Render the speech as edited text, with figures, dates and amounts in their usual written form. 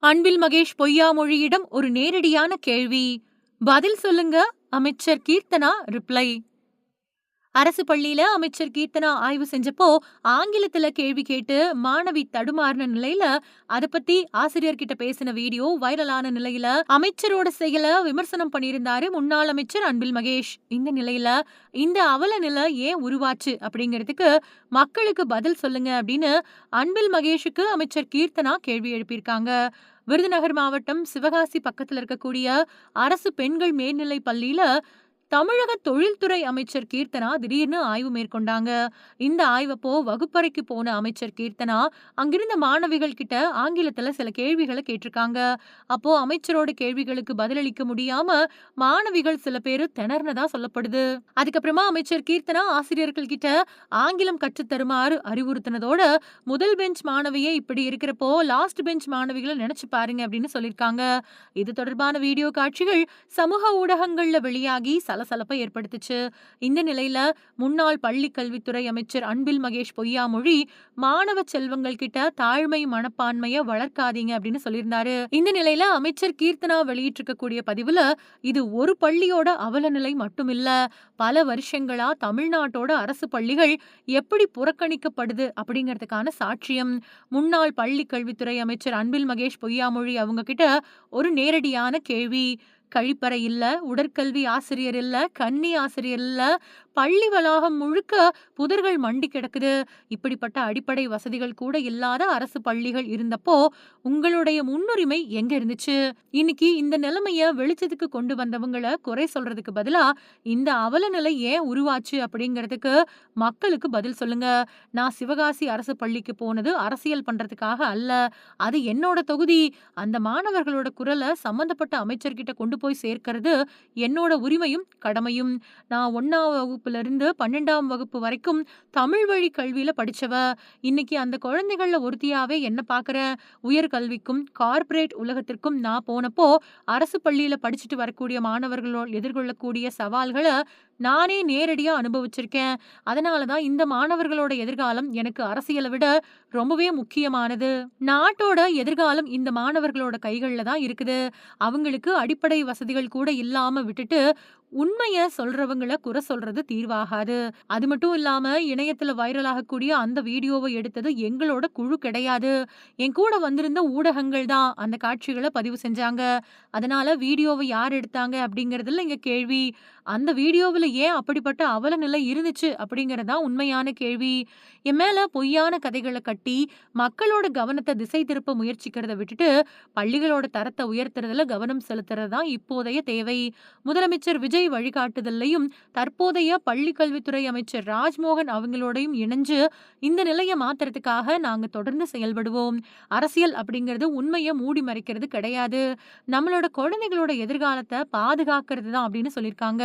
அன்பில் மகேஷ் பொய்யாமொழியிடம் ஒரு நேரடியான கேள்வி. பதில் சொல்லுங்க. அமைச்சர் கீர்த்தனா ரிப்ளை. அரசு பள்ளியில அமைச்சர் கீர்த்தனா ஆய்வு செஞ்சப்போ ஆங்கிலத்துல கேள்வி கேட்டு மாணவி தடுமாறின நிலையில அத பத்தி ஆசிரியர்கிட்ட பேசின வீடியோ வைரலான நிலையில அமைச்சரோட செயல விமர்சனம் பண்ணியிருந்தாரு முன்னாள் அமைச்சர் அன்பில் மகேஷ். இந்த நிலையில இந்த அவல நிலை ஏன் உருவாச்சு அப்படிங்கிறதுக்கு மக்களுக்கு பதில் சொல்லுங்க அப்படின்னு அன்பில் மகேஷுக்கு அமைச்சர் கீர்த்தனா கேள்வி எழுப்பியிருக்காங்க. விருதுநகர் மாவட்டம் சிவகாசி பக்கத்துல இருக்கக்கூடிய அரசு பெண்கள் மேல்நிலை பள்ளியில தமிழக தொழில்துறை அமைச்சர் கீர்த்தனா திடீர்னு ஆய்வு மேற்கொண்டாங்க. இந்த ஆய்வப்போ வகுப்பறைக்கு போன அமைச்சர் கீர்த்தனா அங்கிருந்த மாணவிகள் கிட்ட ஆங்கிலத்துல சில கேள்விகளை கேட்டிருக்காங்க. அப்போ அமைச்சரோட கேள்விகளுக்கு பதிலளிக்க முடியாம மாணவிகள் சில பேரு திணறினதா சொல்லப்படுது. அதுக்கப்புறமா அமைச்சர் கீர்த்தனா ஆசிரியர்கள் கிட்ட ஆங்கிலம் கற்றுத் தருமாறு அறிவுறுத்தினதோட முதல் பெஞ்ச் மாணவியே இப்படி இருக்கிறப்போ லாஸ்ட் பெஞ்ச் மாணவிகளை நினைச்சு பாருங்க அப்படின்னு சொல்லியிருக்காங்க. இது தொடர்பான வீடியோ காட்சிகள் சமூக ஊடகங்கள்ல வெளியாகி சலசலப்பை ஏற்படுத்துச்சு. இந்த நிலையில முன்னாள் பள்ளி கல்வித்துறை அமைச்சர் அன்பில் மகேஷ் பொய்யாமொழி மாணவ செல்வங்கள் கிட்ட தாழ்மை மனப்பான்மைய வளர்க்காதீங்க அப்படின்னு சொல்லியிருந்தாரு. இந்த நிலையில அமைச்சர் கீர்த்தனா வெளியிட்டிருக்கக்கூடிய பதிவுல இது ஒரு பள்ளியோட அவல நிலை மட்டுமில்ல, பல வருஷங்களா தமிழ்நாட்டோட அரசு பள்ளிகள் எப்படி புறக்கணிக்கப்படுது அப்படிங்கிறதுக்கான சாட்சியம். முன்னாள் பள்ளி கல்வித்துறை அமைச்சர் அன்பில் மகேஷ் பொய்யாமொழி அவங்க கிட்ட ஒரு நேரடியான கேள்வி. கழிப்பறை இல்ல, உடற்கல்வி ஆசிரியர் இல்ல, கன்னி ஆசிரியர் இல்ல, பள்ளி வளாகம் முழுக்க புதர்கள் மண்டி கிடக்குது. இப்படிப்பட்ட அடிப்படை வசதிகள் கூட இல்லாத அரசு பள்ளிகள் இருந்தப்போ உங்களுடைய முன்னுரிமை எங்க இருந்துச்சு? இன்னைக்கு இந்த நிலைமைய வெளிச்சத்துக்கு கொண்டு வந்தவங்கள குறை சொல்றதுக்கு பதிலா இந்த அவல நிலை ஏன் உருவாச்சு அப்படிங்கிறதுக்கு மக்களுக்கு பதில் சொல்லுங்க. நான் சிவகாசி அரசு பள்ளிக்கு போனது அரசியல் பண்றதுக்காக அல்ல. அது என்னோட தொகுதி. அந்த மாணவர்களோட குரலை சம்பந்தப்பட்ட அமைச்சர்கிட்ட கொண்டு போய் சேர்க்கிறது என்னோட உரிமையும் கடமையும். நான் 1ஆம் வகுப்புல இருந்து 12ஆம் வகுப்பு வரைக்கும் தமிழ் வழி கல்வியில படிச்சவ. இன்னைக்கு அந்த குழந்தைகள்ல ஒருத்தியாவே என்ன பாக்குறேன். உயர்கல்விக்கும் கார்ப்பரேட் உலகத்திற்கும் நான் போனப்போ அரசு பள்ளியில படிச்சுட்டு வரக்கூடிய மாணவர்களோட எதிர்கொள்ளக்கூடிய சவால்களை நானே நேரடியா அனுபவிச்சிருக்கேன். அதனாலதான் இந்த மாணவர்களோட எதிர்காலம் எனக்கு அரசியலை விட ரொம்பவே முக்கியமானது. நாட்டோட எதிர்காலம் இந்த மாணவர்களோட கைகள்ல தான் இருக்குது. அவங்களுக்கு அடிப்படை வசதிகள் கூட இல்லாம விட்டுட்டு உண்மைய சொல்றவங்கள குறை சொல்றது தீர்வாகாது. அது மட்டும் இல்லாம இணையத்துல வைரல் ஆகக்கூடிய அந்த வீடியோவை எடுத்தது எங்களோட குழு கிடையாது. என் கூட வந்திருந்த ஊடகங்கள் தான் அந்த காட்சிகளை பதிவு செஞ்சாங்க. அதனால வீடியோவை யார் எடுத்தாங்க அப்படிங்கறதுல இங்க கேள்வி. அந்த வீடியோவில் ஏன் அப்படிப்பட்ட அவல நிலை இருந்துச்சு அப்படிங்கறதுதான் உண்மையான கேள்வி. என் மேல பொய்யான கதைகளை கட்டி மக்களோட கவனத்தை திசை திருப்ப முயற்சிக்கிறத விட்டுட்டு பள்ளிகளோட தரத்தை உயர்த்துறதுல கவனம் செலுத்துறதுதான் இப்போதைய தேவை. முதலமைச்சர் விஜய் வழிகாட்டுதல்லையும் தற்போதைய பள்ளி கல்வித்துறை அமைச்சர் ராஜ்மோகன் அவங்களோடையும் இணைஞ்சு இந்த நிலையை மாத்துறதுக்காக நாங்க தொடர்ந்து செயல்படுவோம். அரசியல் அப்படிங்கிறது உண்மையை மூடி மறைக்கிறது கிடையாது. நம்மளோட குழந்தைகளோட எதிர்காலத்தை பாதுகாக்கிறது தான் அப்படின்னு சொல்லியிருக்காங்க.